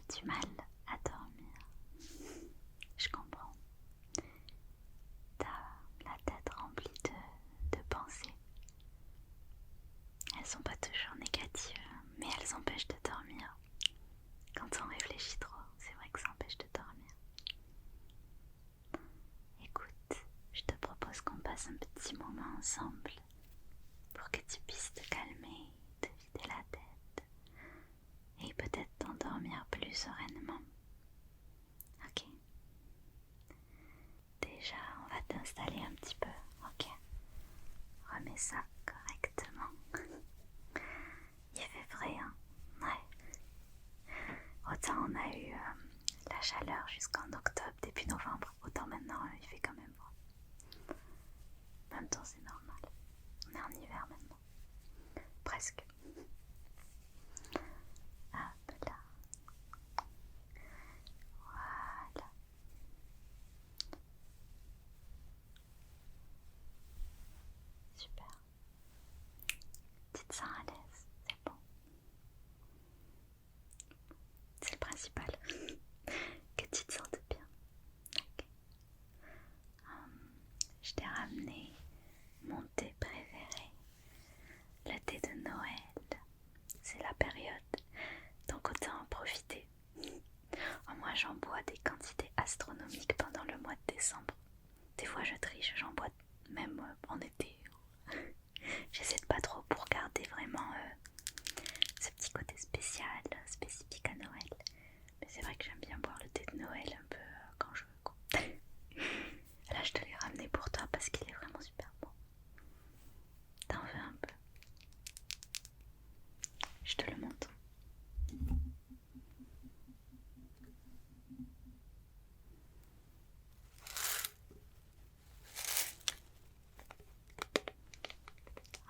du mal à dormir. Je comprends. T'as la tête remplie de pensées. Elles sont pas toujours négatives, mais elles empêchent de dormir. Quand on réfléchit trop, c'est vrai que ça empêche de dormir. Écoute, je te propose qu'on passe un petit moment ensemble pour que tu puisses te calmer, te vider la tête et peut-être t'endormir plus sereinement. Ok? Déjà, on va t'installer un petit peu, ok? Remets ça correctement. Il fait frais, hein? Ouais. Autant on a eu la chaleur jusqu'en octobre, début novembre, autant maintenant il fait quand même froid. En même temps, c'est normal. On est en hiver maintenant. Presque. Hop là. Voilà. Super. Tu te sens à l'aise, c'est bon. C'est le principal. Que tu te sentes bien. Okay. Je t'ai ramené mon thé préféré. Le thé de Noël. C'est la période, donc autant en profiter. Moi j'en bois des quantités astronomiques pendant le mois de décembre. Des fois je triche, j'en bois même en été. J'essaie de pas trop pour garder vraiment ce petit côté spécial, spécifique à Noël. Mais c'est vrai que j'aime bien boire le thé de Noël un peu quand je veux, quoi. Là je te l'ai ramené pour toi parce qu'il est vraiment super bon. T'en veux un peu? Je te le montre.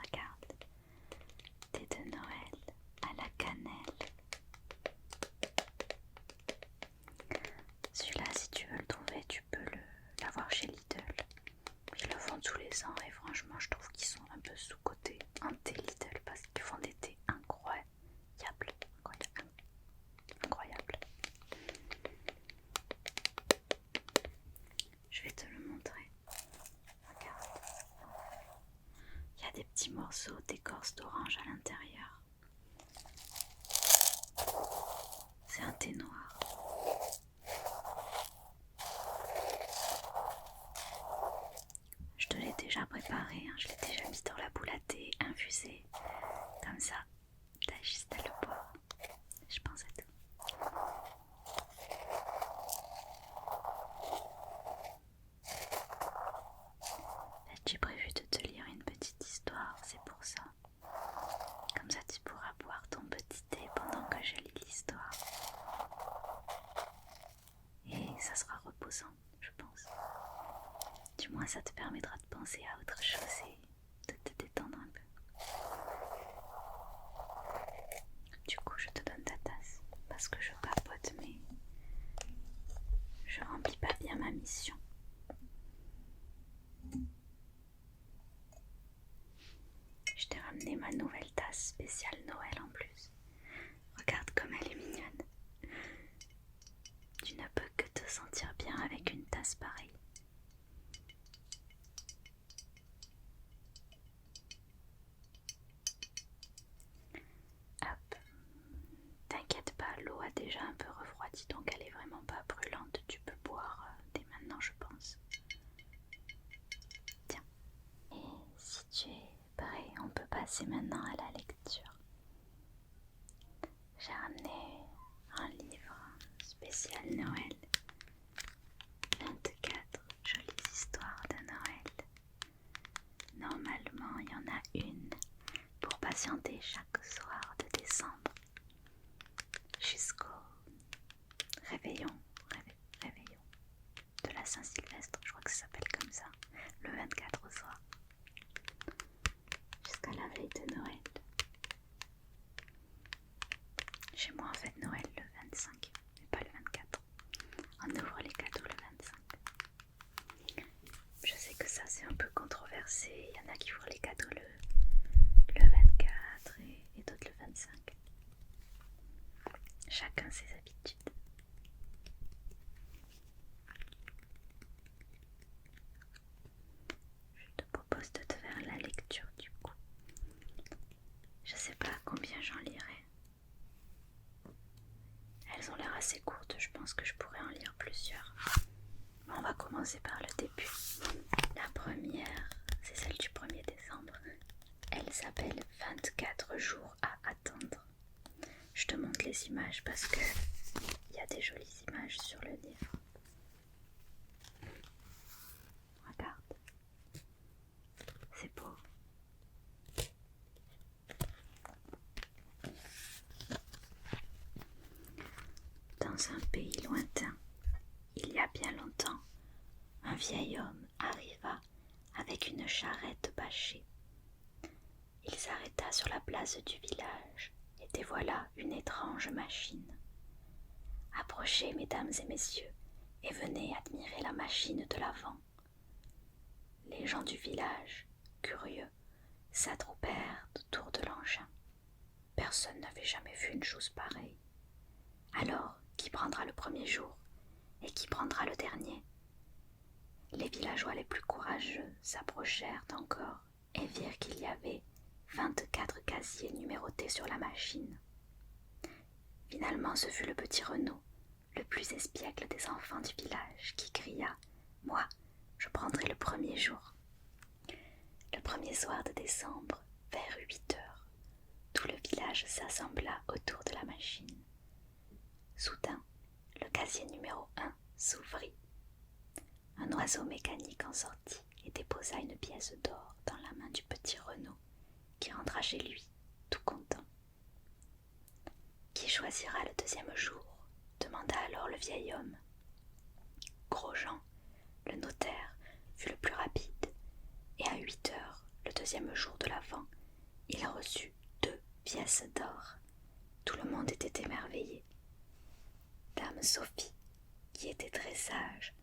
Regarde, thé de Noël à la cannelle. Celui-là, si tu veux le trouver, tu peux l'avoir chez Lidl. Ils le font tous les ans et franchement, je trouve qu'ils sont un peu sous-cotés en thé Lidl parce qu'ils font des thés incroyables. Incroyables. Je vais te le montrer. Regarde. Il y a des petits morceaux d'écorce d'orange à l'intérieur. C'est un thé noir. Je te l'ai déjà préparé, hein. Je l'ai déjà mis dans la boule à thé, infusé. Comme ça, t'as juste à le boire. Je pense à tout. J'ai prévu de te lire une petite histoire, c'est pour ça. Comme ça tu pourras boire ton petit thé pendant que je lis l'histoire. Et ça sera reposant, je pense. Du moins ça te permettra de penser à autre chose et de te détendre un peu. Du coup je te donne ta tasse parce que je papote mais je remplis pas bien ma mission. Je t'ai ramené ma nouvelle tasse spéciale Noël en plus. Regarde comme elle est mignonne. Tu ne peux que te sentir bien avec une tasse pareille. Hop. T'inquiète pas, l'eau a déjà un peu refroidi donc elle est vraiment pas brûlante. Tu peux boire dès maintenant je pense. Tiens. Et si tu es prêt, on peut passer maintenant à la lecture. J'ai ramené un livre spécial Noël. 24 jolies histoires de Noël. Normalement, il y en a une pour patienter chaque soir de décembre jusqu'au réveillon de la Saint-Sylvestre, je crois que ça s'appelle comme ça, le 24 au soir, jusqu'à la veille de Noël. Chez moi, on fête Noël le 25, mais pas le 24. On ouvre les cadeaux le 25. Je sais que ça, c'est un peu controversé. Il y en a qui ouvrent les cadeaux le 24 et d'autres le 25. Chacun ses habitudes. assez courte, je pense que je pourrais en lire plusieurs. On va commencer par le début. La première, c'est celle du 1er décembre. Elle s'appelle 24 jours à attendre. Je te montre les images parce que il y a des jolies images sur le livre. Regarde. C'est beau. Dans un pays lointain, il y a bien longtemps, un vieil homme arriva avec une charrette bâchée. Il s'arrêta sur la place du village et dévoila une étrange machine. Approchez, mesdames et messieurs, et venez admirer la machine de l'avant. Les gens du village, curieux, s'attroupèrent autour de l'engin. Personne n'avait jamais vu une chose pareille. Alors, qui prendra le premier jour et qui prendra le dernier? Les villageois les plus courageux s'approchèrent encore et virent qu'il y avait 24 casiers numérotés sur la machine. Finalement, ce fut le petit Renaud, le plus espiègle des enfants du village, qui cria « Moi, je prendrai le premier jour ». Le premier soir de décembre, vers 8 heures, tout le village s'assembla autour de la machine. Soudain, le casier numéro 1 s'ouvrit. Un oiseau mécanique en sortit et déposa une pièce d'or dans la main du petit Renaud, qui rentra chez lui, tout content. « Qui choisira le deuxième jour ?» demanda alors le vieil homme. Grosjean, le notaire, fut le plus rapide, et à 8 heures, le deuxième jour de l'Avent, il reçut 2 pièces d'or. Tout le monde était émerveillé. Dame Sophie, qui était très sage,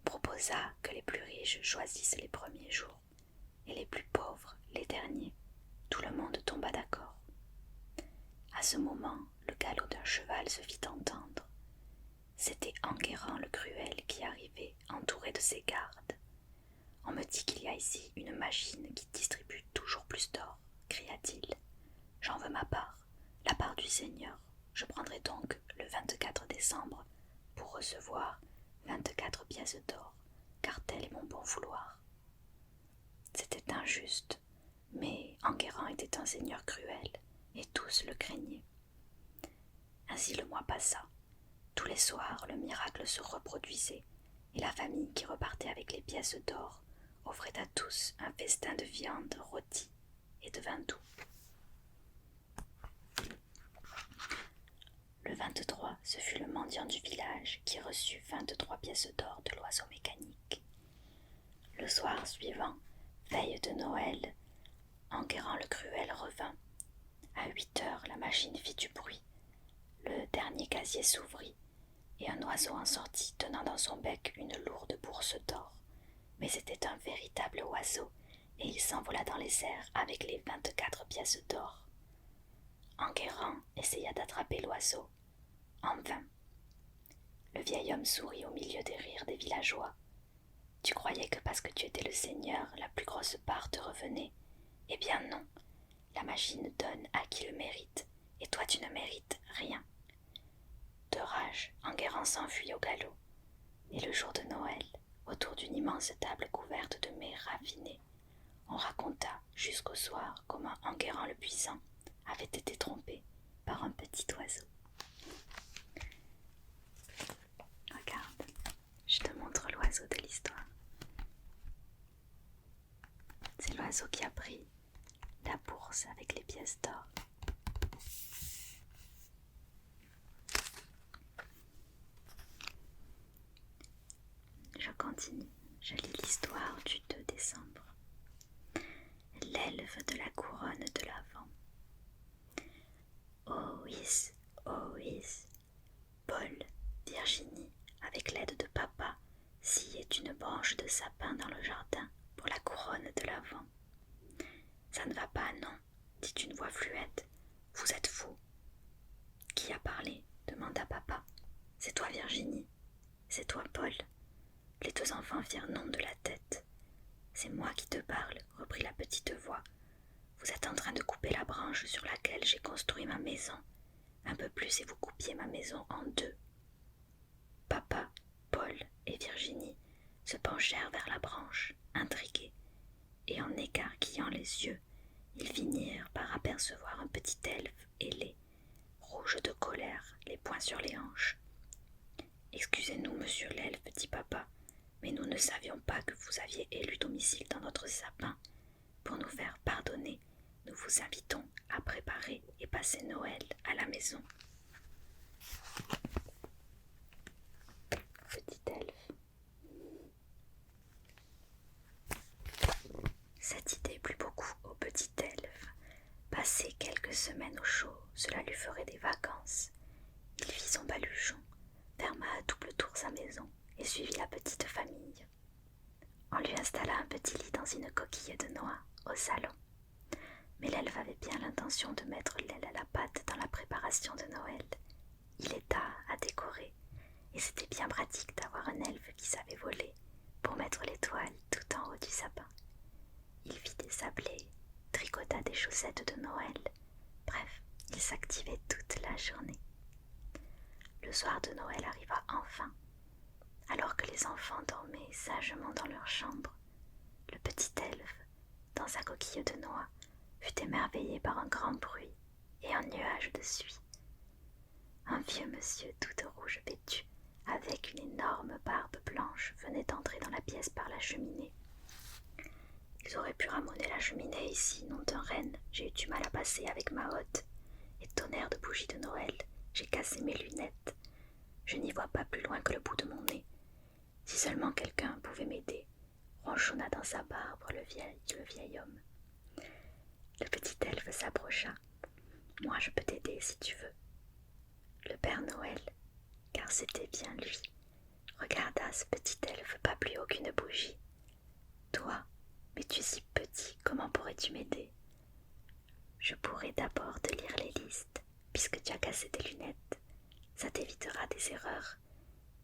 proposa que les plus riches choisissent les premiers jours et les plus pauvres les derniers. Tout le monde tomba d'accord. À ce moment, le galop d'un cheval se fit entendre. C'était Enguerrand le Cruel qui arrivait, entouré de ses gardes. « On me dit qu'il y a ici une machine qui distribue toujours plus d'or, » cria-t-il. « J'en veux ma part, la part du Seigneur. Je prendrai donc le 24 décembre pour recevoir 24 pièces d'or, car tel est mon bon vouloir. » C'était injuste, mais Enguerrand était un seigneur cruel, et tous le craignaient. Ainsi le mois passa. Tous les soirs, le miracle se reproduisait, et la famille qui repartait avec les pièces d'or offrait à tous un festin de viande rôtie et de vin doux. Le 23, ce fut le mendiant du village qui reçut 23 pièces d'or de l'oiseau mécanique. Le soir suivant, veille de Noël, Enguerrand le Cruel revint. À 8 heures, la machine fit du bruit. Le dernier casier s'ouvrit, et un oiseau en sortit tenant dans son bec une lourde bourse d'or. Mais c'était un véritable oiseau, et il s'envola dans les airs avec les 24 pièces d'or. Enguerrand essaya d'attraper l'oiseau. En vain. Le vieil homme sourit au milieu des rires des villageois. « Tu croyais que parce que tu étais le seigneur, la plus grosse part te revenait? Eh bien non, la machine donne à qui le mérite, et toi tu ne mérites rien. » De rage, Enguerrand s'enfuit au galop. Et le jour de Noël, autour d'une immense table couverte de mets raffinés, on raconta jusqu'au soir comment Enguerrand le Puissant avait été trompé par un petit oiseau. Regarde, je te montre l'oiseau de l'histoire. C'est l'oiseau qui a pris la bourse avec les pièces d'or. Je continue, je lis l'histoire du 2 décembre. L'elfe de la couronne de l'Avent. Ois, Ois, Paul, Virginie, avec l'aide de papa, sciait une branche de sapin dans le jardin pour la couronne de l'Avent. Ça ne va pas, non, dit une voix fluette. Vous êtes fou. Qui a parlé? Demanda papa. C'est toi, Virginie. C'est toi, Paul. Les 2 enfants firent non de la tête. C'est moi qui te parle, reprit la petite voix. Vous êtes en train de couper la branche sur laquelle j'ai construit ma maison. Un peu plus et vous coupiez ma maison en 2. Papa, Paul et Virginie se penchèrent vers la branche, intrigués, et en écarquillant les yeux, ils finirent par apercevoir un petit elfe ailé, rouge de colère, les poings sur les hanches. « Excusez-nous, monsieur l'elfe, dit papa, mais nous ne savions pas que vous aviez élu domicile dans notre sapin. Pour nous faire pardonner, nous vous invitons à préparer et passer Noël à la maison. » Petit elfe. Cette idée plut beaucoup au petit elfe. Passer quelques semaines au chaud, cela lui ferait des vacances. Il fit son baluchon, ferma à double tour sa maison et suivit la petite famille. On lui installa un petit lit dans une coquille de noix au salon. Mais l'elfe avait bien l'intention de mettre l'aile à la pâte dans la préparation de Noël. Il aida à décorer, et c'était bien pratique d'avoir un elfe qui savait voler pour mettre l'étoile tout en haut du sapin. Il fit des sablés, tricota des chaussettes de Noël. Bref, il s'activait toute la journée. Le soir de Noël arriva enfin. Alors que les enfants dormaient sagement dans leur chambre, le petit elfe, dans sa coquille de noix, fut émerveillé par un grand bruit et un nuage de suie. Un vieux monsieur tout rouge vêtu, avec une énorme barbe blanche, venait d'entrer dans la pièce par la cheminée. « Ils auraient pu ramoner la cheminée ici, nom d'un renne, j'ai eu du mal à passer avec ma hotte. Et tonnerre de bougies de Noël, j'ai cassé mes lunettes. Je n'y vois pas plus loin que le bout de mon nez. Si seulement quelqu'un pouvait m'aider, » ronchonna dans sa barbe le vieil homme. Le petit elfe s'approcha. « Moi, je peux t'aider si tu veux. » Le Père Noël, car c'était bien lui, regarda ce petit elfe pas plus haut qu'une bougie. « Toi, mais tu es si petit, comment pourrais-tu m'aider ? Je pourrais d'abord te lire les listes, puisque tu as cassé tes lunettes. Ça t'évitera des erreurs.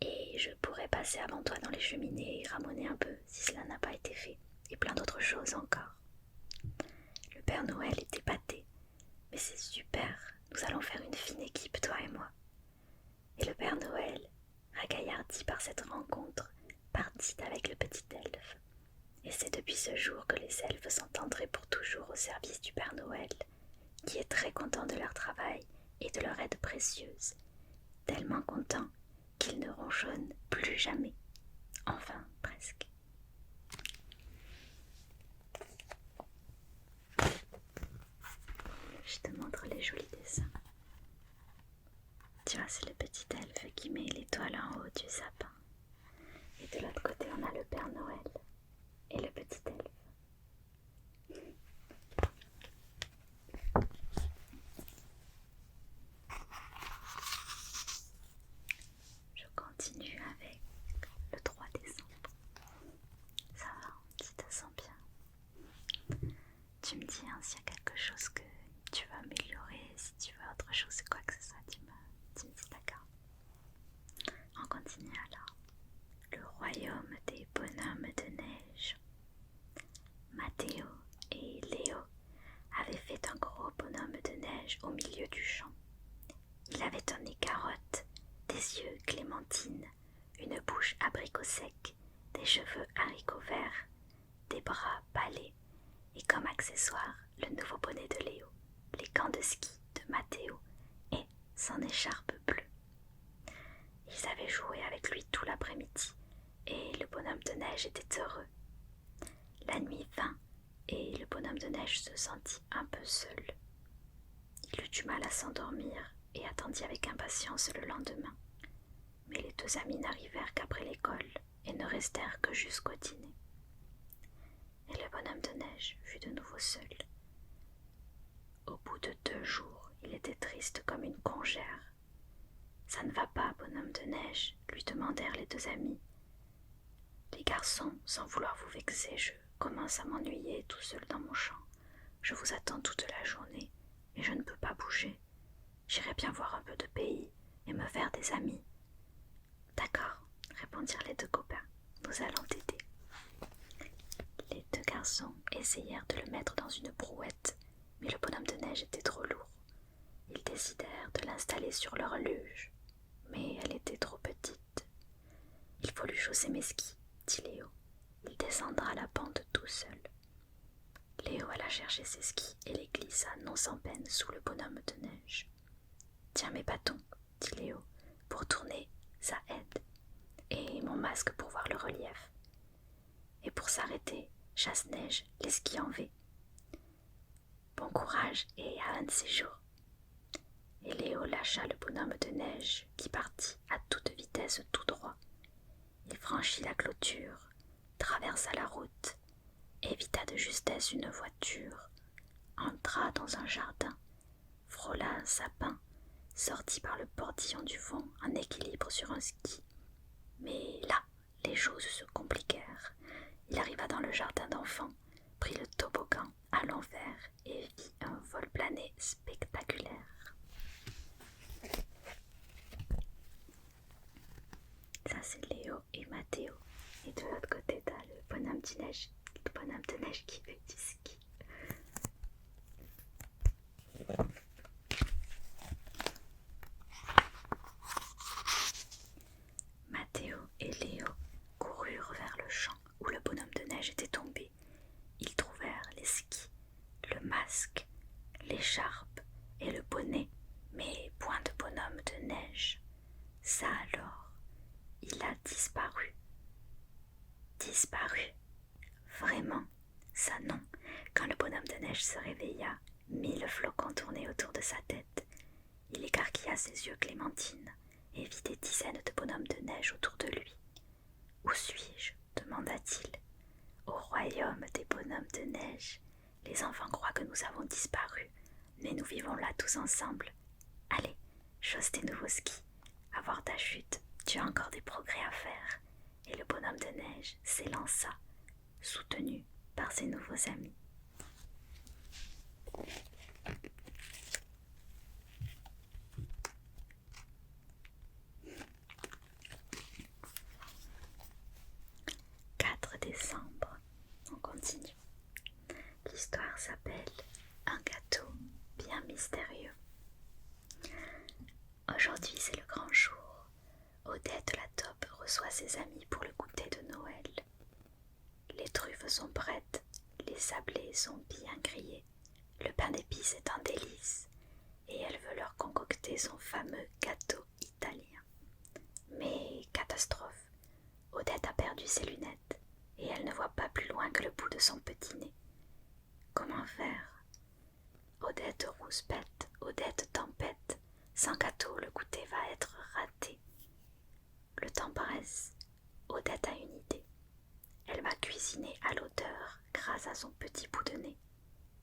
Et je pourrais passer avant toi dans les cheminées et ramoner un peu, si cela n'a pas été fait, et plein d'autres choses encore. » Le Père Noël était épaté. « Mais c'est super, nous allons faire une fine équipe, toi et moi. » Et le Père Noël, ragaillardi par cette rencontre, partit avec le petit elfe. Et c'est depuis ce jour que les elfes s'entendraient pour toujours au service du Père Noël, qui est très content de leur travail et de leur aide précieuse, tellement content qu'ils ne ronchonnent plus jamais. Enfin, presque. Je te montre les jolis dessins. Tu vois, c'est le petit elfe qui met l'étoile en haut du sapin. Et de l'autre côté, on a le Père Noël et le petit elfe. Je continue avec le 3 décembre. Ça va, tu te sens bien? Tu me dis s'il y a quelque chose que tu veux améliorer, si tu veux autre chose, quoi que ce soit, tu me dis d'accord. On continue alors. Le royaume des bonhommes de neige. Mathéo et Léo avaient fait un gros bonhomme de neige au milieu du champ. Il avait un nez carotte, des yeux clémentine, une bouche abricot sec, des cheveux haricots verts, des bras balais et comme accessoire le nouveau bonnet de Léo, les gants de ski de Mathéo et son écharpe bleue. Ils avaient joué avec lui tout l'après-midi et le bonhomme de neige était heureux. La nuit vint et le bonhomme de neige se sentit un peu seul. Il eut du mal à s'endormir et attendit avec impatience le lendemain. Mais les deux amis n'arrivèrent qu'après l'école et ne restèrent que jusqu'au dîner. Et le bonhomme de neige fut de nouveau seul. Au bout de 2 jours, il était triste comme une congère. « Ça ne va pas, bonhomme de neige ?» lui demandèrent les deux amis. « Les garçons, sans vouloir vous vexer, je commence à m'ennuyer tout seul dans mon champ. Je vous attends toute la journée et je ne peux pas bouger. J'irai bien voir un peu de pays et me faire des amis. »« D'accord, » répondirent les deux copains, « nous allons t'aider. » Les deux garçons essayèrent de le mettre dans une brouette, mais le bonhomme de neige était trop lourd. Ils décidèrent de l'installer sur leur luge, mais elle était trop petite. Il faut lui chausser mes skis, dit Léo. Il descendra la pente tout seul. Léo alla chercher ses skis et les glissa non sans peine sous le bonhomme de neige. Tiens mes bâtons, dit Léo, pour tourner, ça aide. Et mon masque pour voir le relief. Et pour s'arrêter, chasse-neige, les skis en V. Bon courage et à un de ces jours. Et Léo lâcha le bonhomme de neige qui partit à toute vitesse tout droit. Il franchit la clôture, traversa la route, évita de justesse une voiture, entra dans un jardin, frôla un sapin, sortit par le portillon du fond en équilibre sur un ski. Mais là, les choses se compliquèrent. Il arriva dans le jardin d'enfants, prit le toboggan à l'envers et vit un vol plané spectaculaire. Ça c'est Léo et Mathéo. Et de l'autre côté t'as le bonhomme de neige qui fait du ski. Mathéo et Léo coururent vers le champ où le bonhomme de neige était tombé. Ils trouvèrent les skis, le masque, l'écharpe et le bonnet, mais point de bonhomme de neige. Ça alors, il a disparu. Disparu. Vraiment, ça non. Quand le bonhomme de neige se réveilla, 1000 flocons tournaient autour de sa tête. Il écarquilla ses yeux clémentines et vit des dizaines de bonhommes de neige autour de lui. « Où suis-je » demanda-t-il. « Au royaume des bonhommes de neige. Les enfants croient que nous avons disparu, mais nous vivons là tous ensemble. Allez, chausse tes nouveaux skis. À voir ta chute, tu as encore des progrès à faire. » Et le bonhomme de neige s'élança, soutenu par ses nouveaux amis. « 4 décembre, on continue. L'histoire s'appelle « Un gâteau bien mystérieux ». Aujourd'hui, c'est le grand jour. Odette la taupe reçoit ses amis pour le goûter de Noël. Les truffes sont prêtes, les sablés sont bien grillés, le pain d'épices est un délice, et elle veut leur concocter son fameux gâteau italien. Mais catastrophe, Odette a perdu ses lunettes, et elle ne voit pas plus loin que le bout de son petit nez. Comment faire? Odette rouspète, Odette tempête, sans gâteau le goûter va être raté. Le temps presse, Odette a une idée. Elle va cuisiner à l'odeur grâce à son petit bout de nez.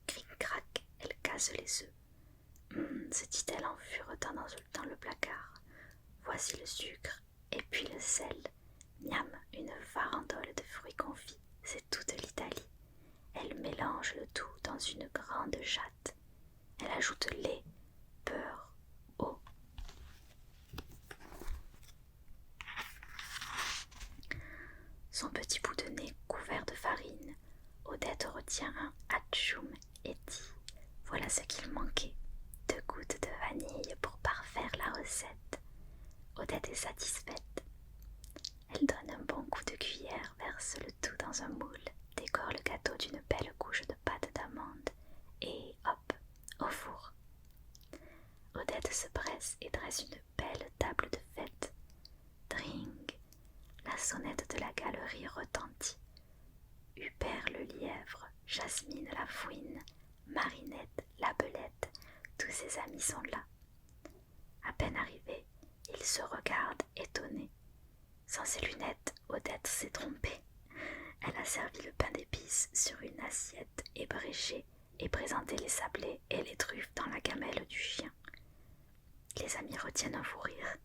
Cric-crac, elle casse les œufs. Se dit-elle en furetant dans le placard. Voici le sucre et puis le sel. Miam, une farandole de fruits confits, c'est toute l'Italie. Elle mélange le tout dans une grande jatte. Elle ajoute lait, beurre, eau. Son petit bout de nez couvert de farine, Odette retient un atchoum et dit « Voilà ce qu'il manquait, 2 gouttes de vanille pour parfaire la recette. » Odette est satisfaite. Elle donne un bon coup de cuillère, verse le tout dans un moule, décore le gâteau d'une belle couche de pâte d'amande et hop, au four. Odette se presse et dresse une belle table de fête. Dring! La sonnette de la galerie retentit. Hubert le lièvre, Jasmine la fouine, Marinette la belette, tous ses amis sont là. À peine arrivés, ils se regardent étonnés. Sans ses lunettes, Odette s'est trompée. Elle a servi le pain d'épices sur une assiette ébréchée et présenté les sablés et les truffes dans la gamelle du chien. Les amis retiennent un fou rire.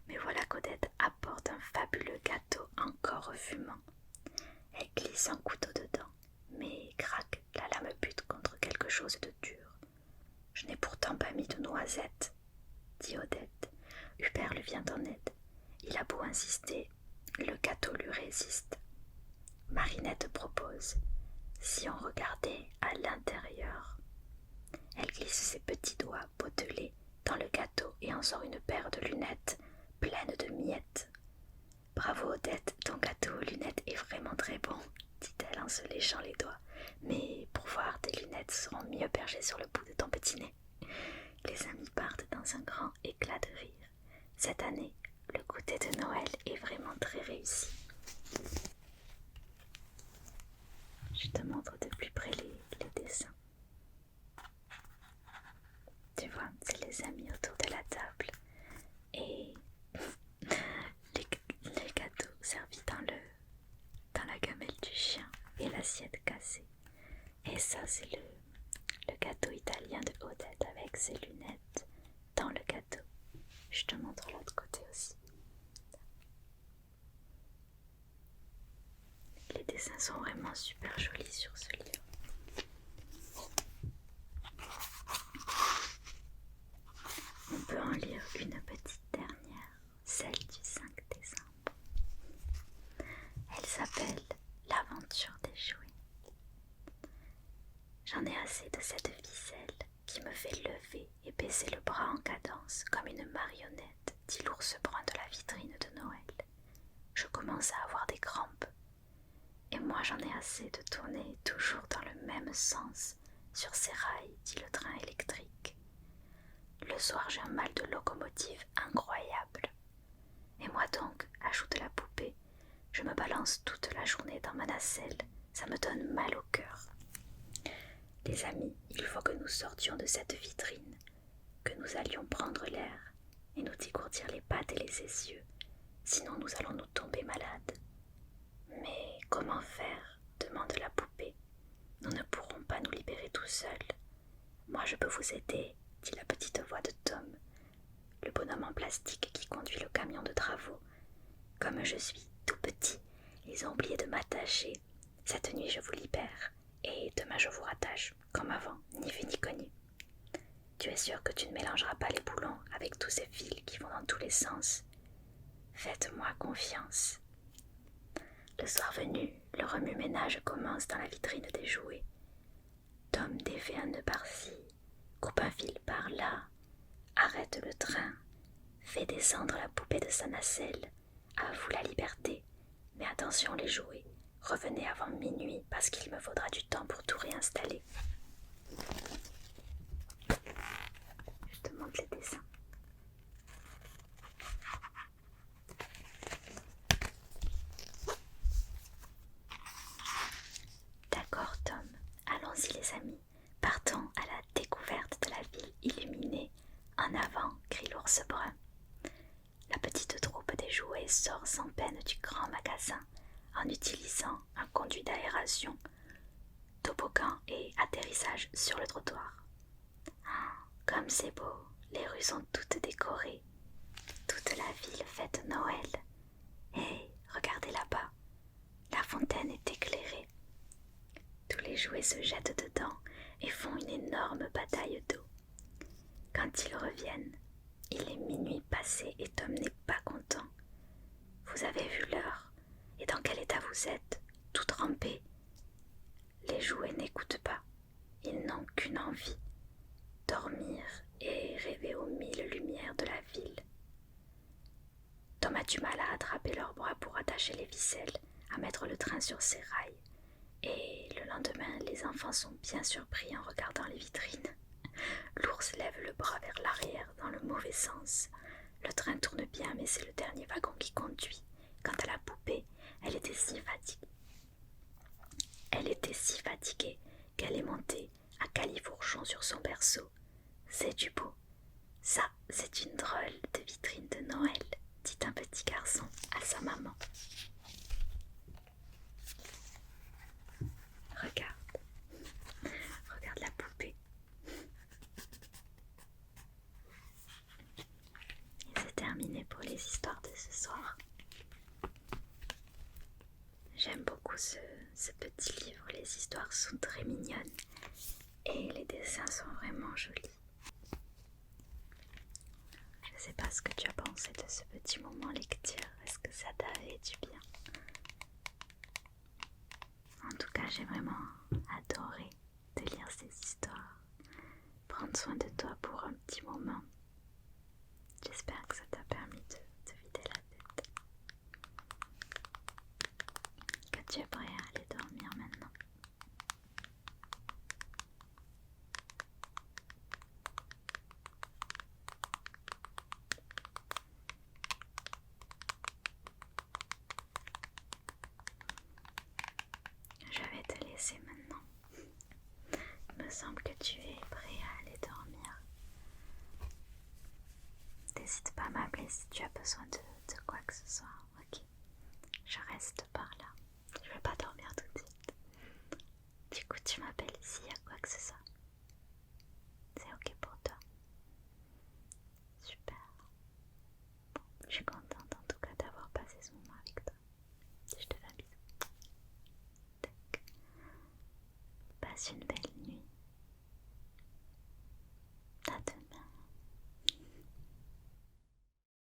Mais voilà qu'Odette apporte un fabuleux gâteau encore fumant. Elle glisse un couteau dedans, mais crac, la lame bute contre quelque chose de dur. « Je n'ai pourtant pas mis de noisettes, » dit Odette. Hubert lui vient en aide. Il a beau insister, le gâteau lui résiste. Marinette propose « Si on regardait à l'intérieur ?» Elle glisse ses petits doigts potelés dans le gâteau et en sort une paire de lunettes pleine de miettes. Bravo Odette, ton gâteau aux lunettes est vraiment très bon, dit-elle en se léchant les doigts. Mais pour voir, tes lunettes seront mieux perchées sur le bout de ton petit nez. Les amis partent dans un grand éclat de rire. Cette année, le goûter de Noël est vraiment très réussi. Je te montre de plus près les dessins. Tu vois, c'est les amis autour de la table et les gâteaux servis dans la gamelle du chien et l'assiette cassée. Et ça, c'est le gâteau italien de Odette avec ses lunettes dans le gâteau. Je te montre l'autre côté aussi. Les dessins sont vraiment super jolis sur ce livre. On peut en lire une petite dernière, celle du 5 décembre. Elle s'appelle L'aventure des jouets. J'en ai assez de cette ficelle qui me fait lever et baisser le bras en cadence comme une marionnette, dit l'ours brun de la vitrine de Noël. Je commence à avoir des crampes. Et moi j'en ai assez de tourner toujours dans le même sens sur ces rails, dit le train électrique. Le soir j'ai un mal de locomotive incroyable. Et moi donc, ajoute la poupée, je me balance toute la journée dans ma nacelle, ça me donne mal au cœur. Les amis, il faut que nous sortions de cette vitrine, que nous allions prendre l'air et nous dégourdir les pattes et les essieux, sinon nous allons nous tomber malades. Mais comment faire ? Demande la poupée. Nous ne pourrons pas nous libérer tout seuls. Moi je peux vous aider, dit la petite voix de Tom, le bonhomme en plastique qui conduit le camion de travaux. Comme je suis tout petit, ils ont oublié de m'attacher. Cette nuit je vous libère, et demain je vous rattache, comme avant, ni vu ni connu. Tu es sûr que tu ne mélangeras pas les boulons avec tous ces fils qui vont dans tous les sens? Faites-moi confiance. Le soir venu, le remue-ménage commence dans la vitrine des jouets. Tom défait un nœud par-ci, coupe un fil par-là, arrête le train, fait descendre la poupée de sa nacelle. À vous la liberté, mais attention les jouets, revenez avant minuit parce qu'il me faudra du temps pour tout réinstaller. Je te montre les dessins. D'accord Tom, allons-y les amis, partons à la découverte de la ville illuminée. En avant, crie l'ours brun. La petite troupe des jouets sort sans peine du grand magasin en utilisant un conduit d'aération, toboggan et atterrissage sur le trottoir. Comme c'est beau, les rues sont toutes décorées, toute la ville fête Noël. Et regardez là-bas, la fontaine est éclairée. Tous les jouets se jettent dedans et font une énorme bataille d'eau. Quand ils reviennent, il est minuit passé et Tom n'est pas content. Vous avez vu l'heure et dans quel état vous êtes, tout trempé. Les jouets n'écoutent pas, ils n'ont qu'une envie, dormir et rêver aux 1000 lumières de la ville. Tom a du mal à attraper leurs bras pour attacher les ficelles, à mettre le train sur ses rails. Et le lendemain, les enfants sont bien surpris en regardant les vitrines. L'ours lève le bras vers l'arrière dans le mauvais sens. Le train tourne bien, mais c'est le dernier wagon qui conduit. Quant à la poupée, elle était si fatiguée qu'elle est montée à califourchon sur son berceau. C'est du beau. Ça, c'est une drôle de vitrine de Noël, dit un petit garçon à sa maman. Regarde la poupée. Et c'est terminé pour les histoires de ce soir. J'aime beaucoup ce petit livre, les histoires sont très mignonnes et les dessins sont vraiment jolis. Je ne sais pas ce que tu as pensé de ce petit moment lecture, est-ce que ça t'a fait du bien? En tout cas, j'ai vraiment adoré de lire ces histoires, prendre soin de toi pour un petit moment. J'espère que ça t'a permis de vider la tête. tu es prêt à aller dormir maintenant? Je vais te laisser maintenant. Il me semble que tu es prêt à aller dormir. N'hésite pas à m'appeler si tu as besoin de quoi que ce soit, ok? Je reste par là. Je vais pas dormir tout de suite. Du coup, tu m'appelles s'il y a quoi que ce soit. C'est ok pour toi? Super. Bon, je suis contente en tout cas d'avoir passé ce moment avec toi. Je te fais un bisou. Tac. Passe une belle